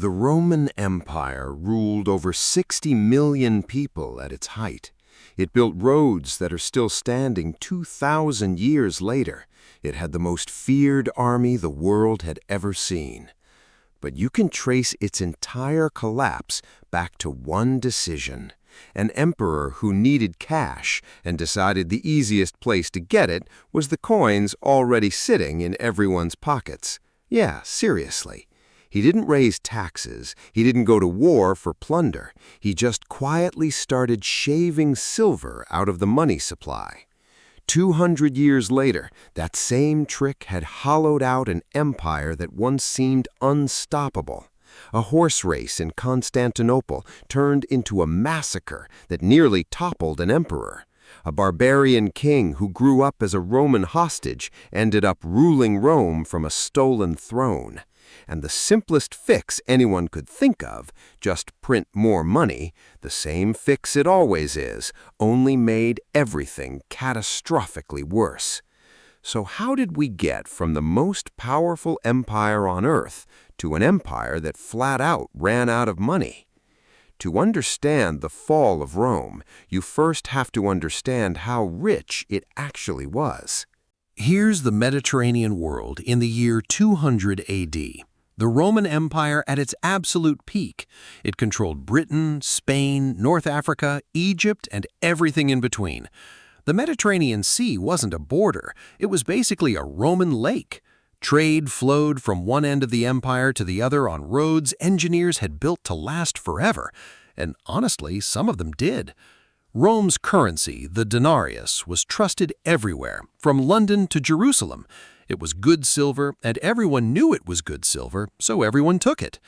The Roman Empire ruled over 60 million people at its height. It built roads that are still standing 2,000 years later. It had the most feared army the world had ever seen. But you can trace its entire collapse back to one decision. An emperor who needed cash and decided the easiest place to get it was the coins already sitting in everyone's pockets. Yeah, seriously. He didn't raise taxes, he didn't go to war for plunder, he just quietly started shaving silver out of the money supply. 200 years later, that same trick had hollowed out an empire that once seemed unstoppable. A horse race in Constantinople turned into a massacre that nearly toppled an emperor. A barbarian king who grew up as a Roman hostage ended up ruling Rome from a stolen throne. And the simplest fix anyone could think of, just print more money, the same fix it always is, only made everything catastrophically worse. So how did we get from the most powerful empire on earth to an empire that flat out ran out of money? To understand the fall of Rome, you first have to understand how rich it actually was. Here's the Mediterranean world in the year 200 AD. The Roman Empire at its absolute peak. It controlled Britain, Spain, North Africa, Egypt, and everything in between. The Mediterranean Sea wasn't a border, it was basically a Roman lake. Trade flowed from one end of the empire to the other on roads engineers had built to last forever, and honestly, some of them did. Rome's currency, the denarius, was trusted everywhere, from London to Jerusalem. It was good silver, and everyone knew it was good silver, so everyone took it.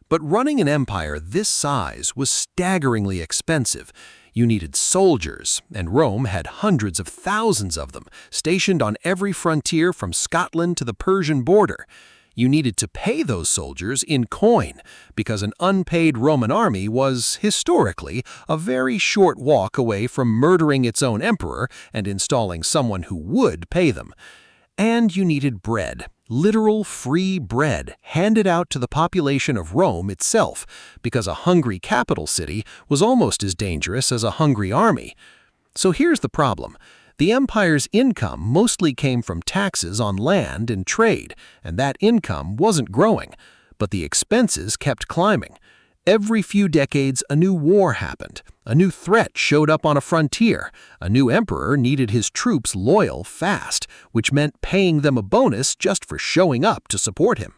But running an empire this size was staggeringly expensive. You needed soldiers, and Rome had hundreds of thousands of them, stationed on every frontier from Scotland to the Persian border. You needed to pay those soldiers in coin, because an unpaid Roman army was, historically, a very short walk away from murdering its own emperor and installing someone who would pay them. And you needed bread, literal free bread, handed out to the population of Rome itself, because a hungry capital city was almost as dangerous as a hungry army. So here's the problem. The empire's income mostly came from taxes on land and trade, and that income wasn't growing, but the expenses kept climbing. Every few decades, a new war happened. A new threat showed up on a frontier. A new emperor needed his troops loyal fast, which meant paying them a bonus just for showing up to support him.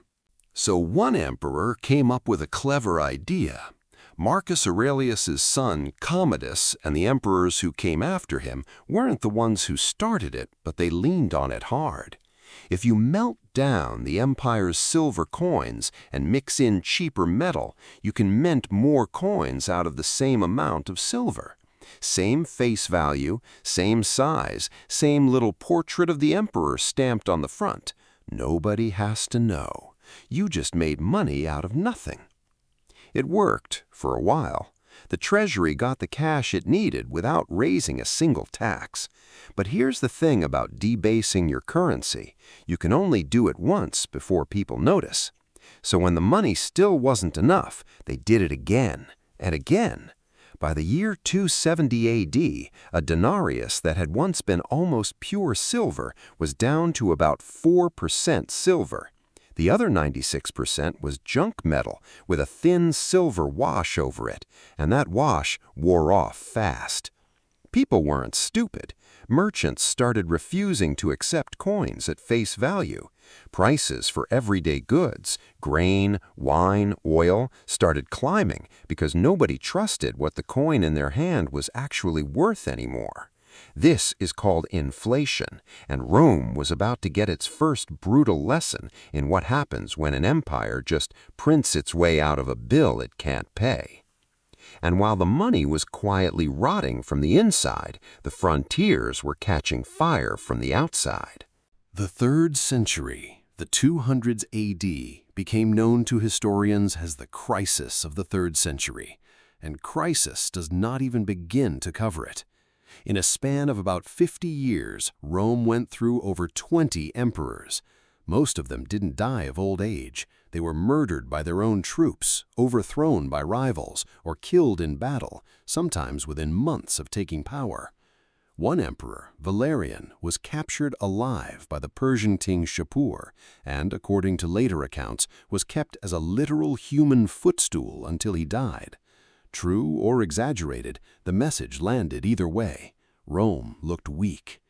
So one emperor came up with a clever idea. Marcus Aurelius's son, Commodus, and the emperors who came after him weren't the ones who started it, but they leaned on it hard. If you melt down the empire's silver coins and mix in cheaper metal, you can mint more coins out of the same amount of silver. Same face value, same size, same little portrait of the emperor stamped on the front. Nobody has to know. You just made money out of nothing. It worked for a while. The treasury got the cash it needed without raising a single tax. But here's the thing about debasing your currency. You can only do it once before people notice. So when the money still wasn't enough, they did it again and again. By the year 270 AD, a denarius that had once been almost pure silver was down to about 4% silver. The other 96% was junk metal with a thin silver wash over it, and that wash wore off fast. People weren't stupid. Merchants started refusing to accept coins at face value. Prices for everyday goods, grain, wine, oil, started climbing because nobody trusted what the coin in their hand was actually worth anymore. This is called inflation, and Rome was about to get its first brutal lesson in what happens when an empire just prints its way out of a bill it can't pay. And while the money was quietly rotting from the inside, the frontiers were catching fire from the outside. The 3rd century, the 200s AD, became known to historians as the crisis of the 3rd century, and crisis does not even begin to cover it. In a span of about 50 years, Rome went through over 20 emperors. Most of them didn't die of old age. They were murdered by their own troops, overthrown by rivals, or killed in battle, sometimes within months of taking power. One emperor, Valerian, was captured alive by the Persian king Shapur and, according to later accounts, was kept as a literal human footstool until he died. True or exaggerated, the message landed either way. Rome looked weak.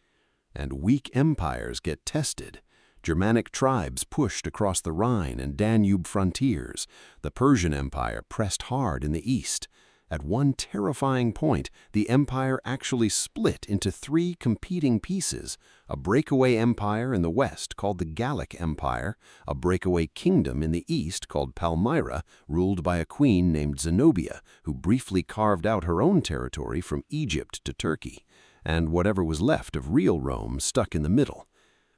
And weak empires get tested. Germanic tribes pushed across the Rhine and Danube frontiers. The Persian Empire pressed hard in the east. At one terrifying point, the empire actually split into three competing pieces: a breakaway empire in the west called the Gallic Empire, a breakaway kingdom in the east called Palmyra, ruled by a queen named Zenobia, who briefly carved out her own territory from Egypt to Turkey, and whatever was left of real Rome stuck in the middle.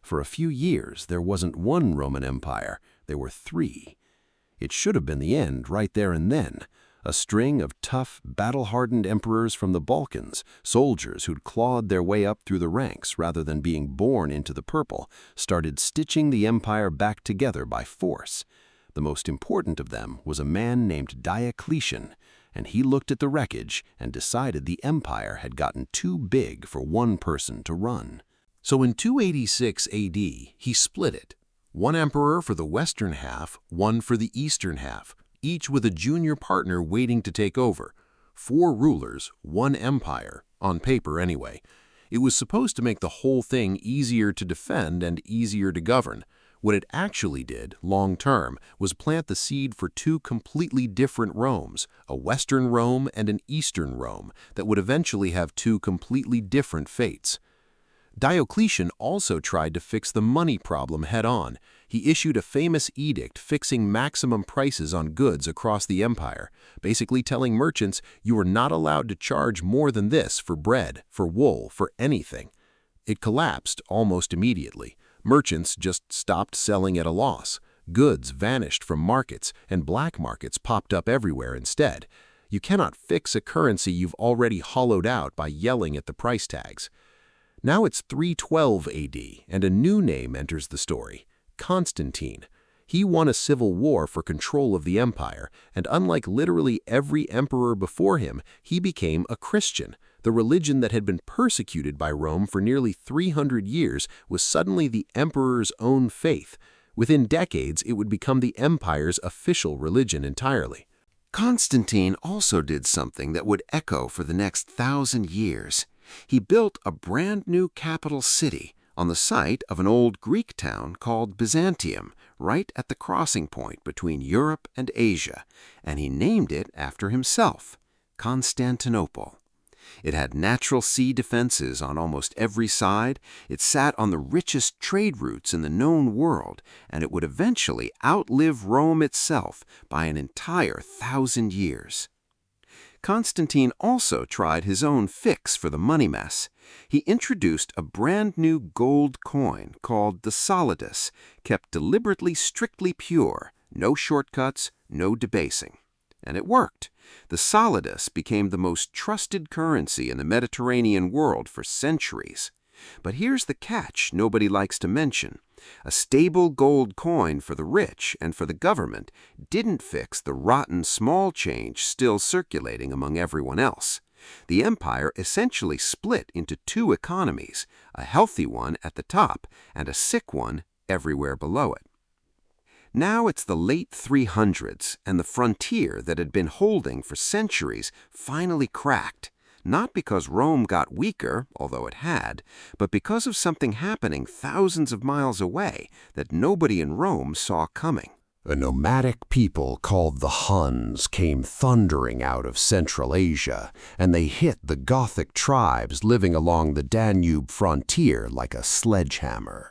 For a few years, there wasn't one Roman Empire, there were three. It should have been the end right there and then. A string of tough, battle-hardened emperors from the Balkans, soldiers who'd clawed their way up through the ranks rather than being born into the purple, started stitching the empire back together by force. The most important of them was a man named Diocletian, and he looked at the wreckage and decided the empire had gotten too big for one person to run. So in 286 AD, he split it. One emperor for the western half, one for the eastern half, each with a junior partner waiting to take over. 4 rulers, 1 empire, on paper anyway. It was supposed to make the whole thing easier to defend and easier to govern. What it actually did, long-term, was plant the seed for 2 completely different Romes, a Western Rome and an Eastern Rome, that would eventually have 2 completely different fates. Diocletian also tried to fix the money problem head-on. He issued a famous edict fixing maximum prices on goods across the empire, basically telling merchants you were not allowed to charge more than this for bread, for wool, for anything. It collapsed almost immediately. Merchants just stopped selling at a loss. Goods vanished from markets, and black markets popped up everywhere instead. You cannot fix a currency you've already hollowed out by yelling at the price tags. Now it's 312 AD, and a new name enters the story: Constantine. He won a civil war for control of the empire, and unlike literally every emperor before him, he became a Christian. The religion that had been persecuted by Rome for nearly 300 years was suddenly the emperor's own faith. Within decades, it would become the empire's official religion entirely. Constantine also did something that would echo for the next 1,000 years. He built a brand new capital city on the site of an old Greek town called Byzantium, right at the crossing point between Europe and Asia, and he named it after himself, Constantinople. It had natural sea defenses on almost every side, it sat on the richest trade routes in the known world, and it would eventually outlive Rome itself by an entire 1,000 years. Constantine also tried his own fix for the money mess. He introduced a brand new gold coin called the solidus, kept deliberately strictly pure, no shortcuts, no debasing. And it worked. The solidus became the most trusted currency in the Mediterranean world for centuries. But here's the catch nobody likes to mention. A stable gold coin for the rich and for the government didn't fix the rotten small change still circulating among everyone else. The empire essentially split into 2 economies, a healthy one at the top and a sick one everywhere below it. Now it's the late 300s, and the frontier that had been holding for centuries finally cracked. Not because Rome got weaker, although it had, but because of something happening thousands of miles away that nobody in Rome saw coming. A nomadic people called the Huns came thundering out of Central Asia, and they hit the Gothic tribes living along the Danube frontier like a sledgehammer.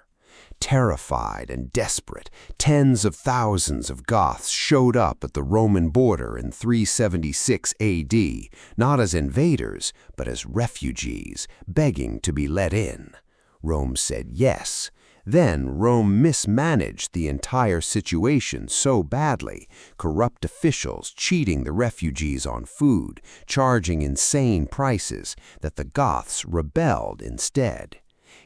Terrified and desperate, tens of thousands of Goths showed up at the Roman border in 376 AD, not as invaders, but as refugees, begging to be let in. Rome said yes. Then Rome mismanaged the entire situation so badly, corrupt officials cheating the refugees on food, charging insane prices, that the Goths rebelled instead.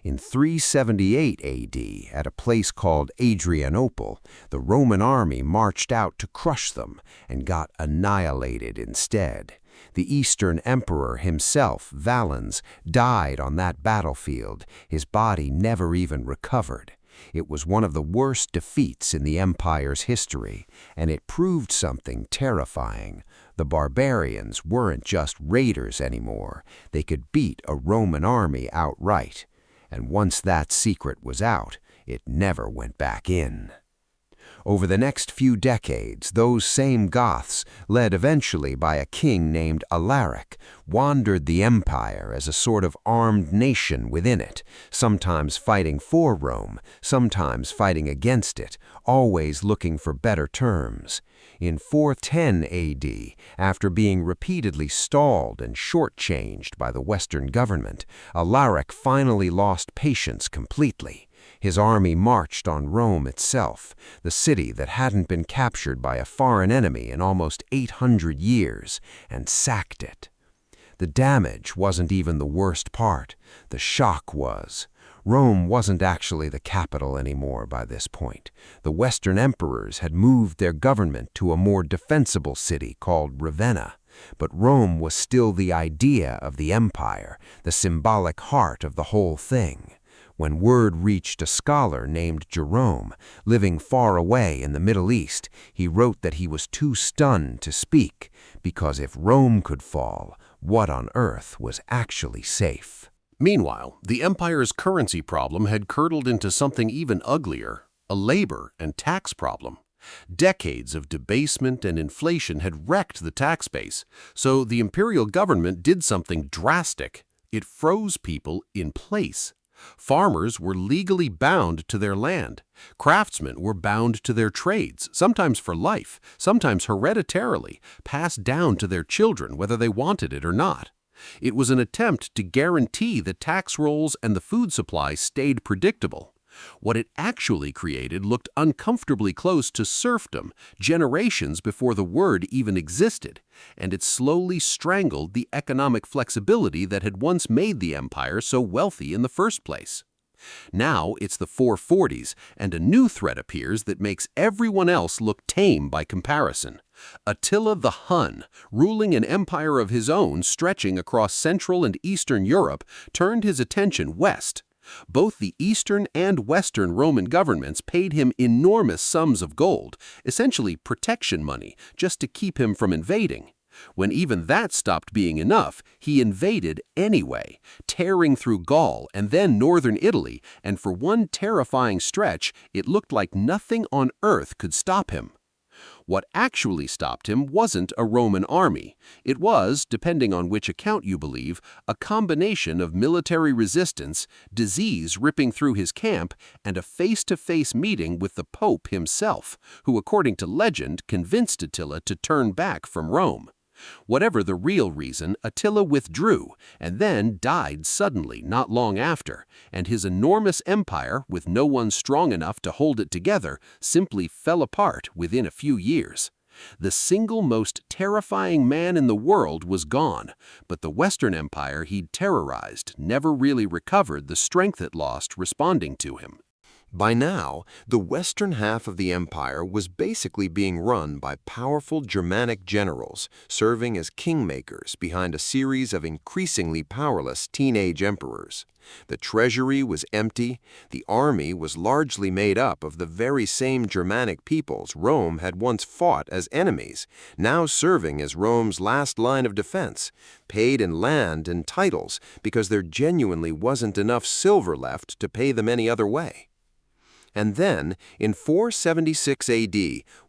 In 378 AD, at a place called Adrianople, the Roman army marched out to crush them and got annihilated instead. The Eastern Emperor himself, Valens, died on that battlefield, his body never even recovered. It was one of the worst defeats in the empire's history, and it proved something terrifying. The barbarians weren't just raiders anymore. They could beat a Roman army outright. And once that secret was out, it never went back in. Over the next few decades, those same Goths, led eventually by a king named Alaric, wandered the empire as a sort of armed nation within it, sometimes fighting for Rome, sometimes fighting against it, always looking for better terms. In 410 AD, after being repeatedly stalled and shortchanged by the Western government, Alaric finally lost patience completely. His army marched on Rome itself, the city that hadn't been captured by a foreign enemy in almost 800 years, and sacked it. The damage wasn't even the worst part. The shock was. Rome wasn't actually the capital anymore by this point. The Western emperors had moved their government to a more defensible city called Ravenna. But Rome was still the idea of the empire, the symbolic heart of the whole thing. When word reached a scholar named Jerome, living far away in the Middle East, he wrote that he was too stunned to speak, because if Rome could fall, what on earth was actually safe? Meanwhile, the empire's currency problem had curdled into something even uglier, a labor and tax problem. Decades of debasement and inflation had wrecked the tax base, so the imperial government did something drastic. It froze people in place. Farmers were legally bound to their land. Craftsmen were bound to their trades, sometimes for life, sometimes hereditarily, passed down to their children whether they wanted it or not. It was an attempt to guarantee the tax rolls and the food supply stayed predictable. What it actually created looked uncomfortably close to serfdom, generations before the word even existed, and it slowly strangled the economic flexibility that had once made the empire so wealthy in the first place. Now it's the 440s, and a new threat appears that makes everyone else look tame by comparison. Attila the Hun, ruling an empire of his own stretching across Central and Eastern Europe, turned his attention west. Both the Eastern and Western Roman governments paid him enormous sums of gold, essentially protection money, just to keep him from invading. When even that stopped being enough, he invaded anyway, tearing through Gaul and then northern Italy, and for one terrifying stretch, it looked like nothing on earth could stop him. What actually stopped him wasn't a Roman army. It was, depending on which account you believe, a combination of military resistance, disease ripping through his camp, and a face-to-face meeting with the Pope himself, who, according to legend, convinced Attila to turn back from Rome. Whatever the real reason, Attila withdrew and then died suddenly not long after, and his enormous empire, with no one strong enough to hold it together, simply fell apart within a few years. The single most terrifying man in the world was gone, but the Western Empire he'd terrorized never really recovered the strength it lost responding to him. By now, the western half of the empire was basically being run by powerful Germanic generals serving as kingmakers behind a series of increasingly powerless teenage emperors. The treasury was empty, the army was largely made up of the very same Germanic peoples Rome had once fought as enemies, now serving as Rome's last line of defense, paid in land and titles because there genuinely wasn't enough silver left to pay them any other way. And then, in 476 AD,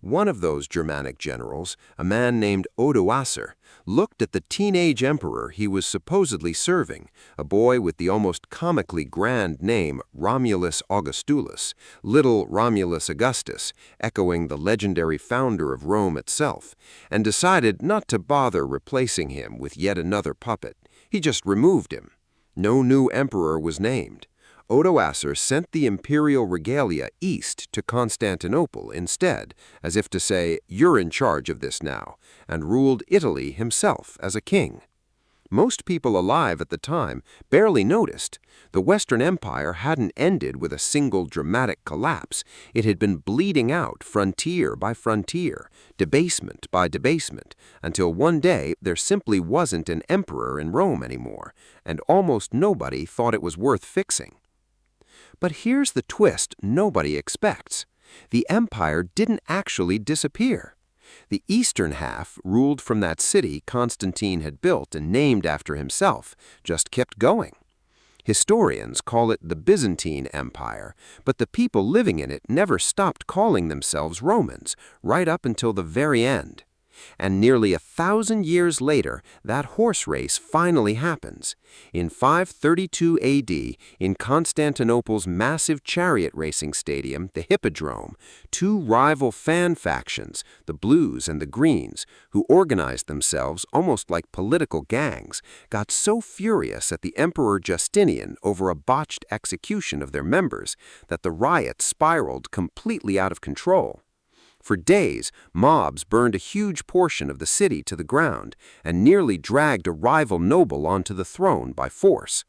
one of those Germanic generals, a man named Odoacer, looked at the teenage emperor he was supposedly serving, a boy with the almost comically grand name Romulus Augustulus, little Romulus Augustus, echoing the legendary founder of Rome itself, and decided not to bother replacing him with yet another puppet. He just removed him. No new emperor was named. Odoacer sent the imperial regalia east to Constantinople instead, as if to say, "You're in charge of this now," and ruled Italy himself as a king. Most people alive at the time barely noticed. The Western Empire hadn't ended with a single dramatic collapse. It had been bleeding out frontier by frontier, debasement by debasement, until one day there simply wasn't an emperor in Rome anymore, and almost nobody thought it was worth fixing. But here's the twist nobody expects. The empire didn't actually disappear. The eastern half, ruled from that city Constantine had built and named after himself, just kept going. Historians call it the Byzantine Empire, but the people living in it never stopped calling themselves Romans, right up until the very end. And nearly 1,000 years later, that horse race finally happens. In 532 AD, in Constantinople's massive chariot racing stadium, the Hippodrome, two rival fan factions, the Blues and the Greens, who organized themselves almost like political gangs, got so furious at the Emperor Justinian over a botched execution of their members that the riot spiraled completely out of control. For days, mobs burned a huge portion of the city to the ground and nearly dragged a rival noble onto the throne by force.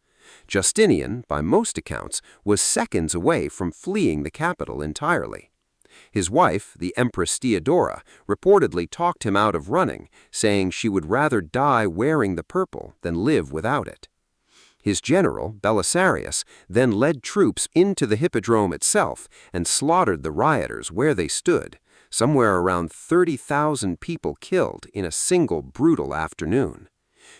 Justinian, by most accounts, was seconds away from fleeing the capital entirely. His wife, the Empress Theodora, reportedly talked him out of running, saying she would rather die wearing the purple than live without it. His general, Belisarius, then led troops into the Hippodrome itself and slaughtered the rioters where they stood. Somewhere around 30,000 people killed in a single brutal afternoon.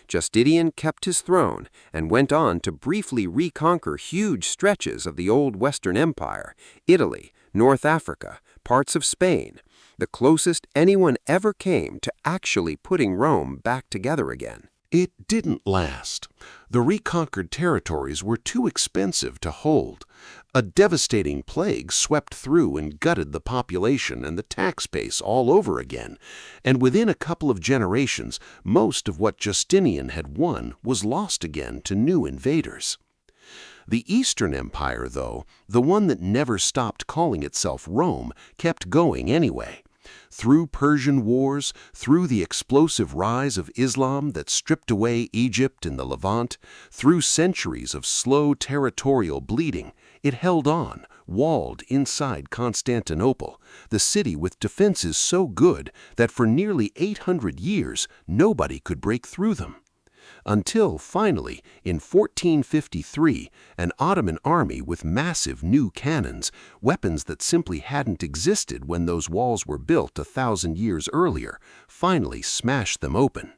Justinian kept his throne and went on to briefly reconquer huge stretches of the old Western Empire, Italy, North Africa, parts of Spain, the closest anyone ever came to actually putting Rome back together again. It didn't last. The reconquered territories were too expensive to hold. A devastating plague swept through and gutted the population and the tax base all over again, and within a couple of generations, most of what Justinian had won was lost again to new invaders. The Eastern Empire, though, the one that never stopped calling itself Rome, kept going anyway. Through Persian wars, through the explosive rise of Islam that stripped away Egypt and the Levant, through centuries of slow territorial bleeding, it held on, walled inside Constantinople, the city with defenses so good that for nearly 800 years nobody could break through them. Until, finally, in 1453, an Ottoman army with massive new cannons, weapons that simply hadn't existed when those walls were built 1,000 years earlier, finally smashed them open.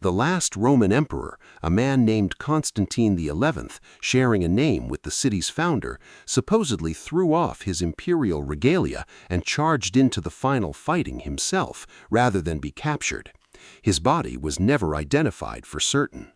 The last Roman emperor, a man named Constantine XI, sharing a name with the city's founder, supposedly threw off his imperial regalia and charged into the final fighting himself, rather than be captured. His body was never identified for certain.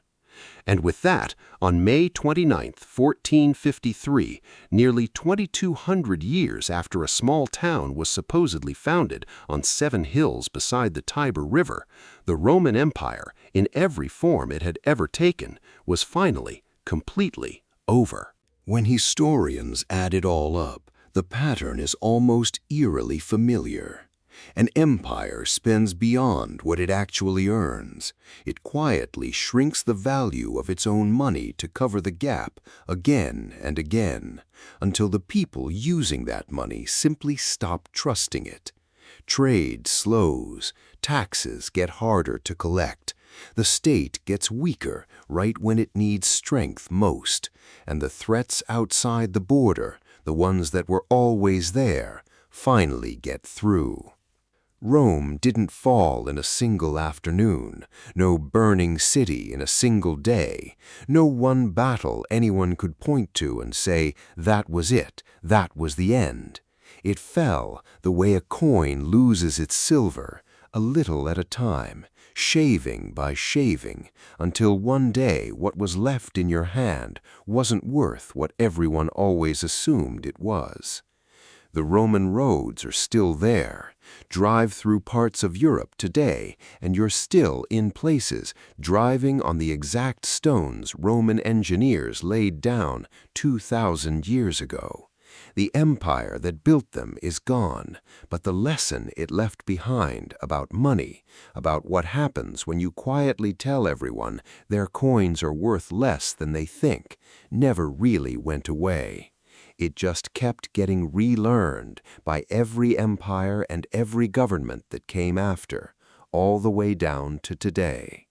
And with that, on May 29, 1453, nearly 2,200 years after a small town was supposedly founded on 7 hills beside the Tiber River, the Roman Empire, in every form it had ever taken, was finally, completely over. When historians add it all up, the pattern is almost eerily familiar. An empire spends beyond what it actually earns. It quietly shrinks the value of its own money to cover the gap again and again, until the people using that money simply stop trusting it. Trade slows, taxes get harder to collect, the state gets weaker right when it needs strength most, and the threats outside the border, the ones that were always there, finally get through. Rome didn't fall in a single afternoon, no burning city in a single day, no one battle anyone could point to and say, that was it, that was the end. It fell the way a coin loses its silver, a little at a time, shaving by shaving, until one day what was left in your hand wasn't worth what everyone always assumed it was. The Roman roads are still there. Drive through parts of Europe today, and you're still in places driving on the exact stones Roman engineers laid down 2,000 years ago. The empire that built them is gone, but the lesson it left behind about money, about what happens when you quietly tell everyone their coins are worth less than they think, never really went away. It just kept getting relearned by every empire and every government that came after, all the way down to today.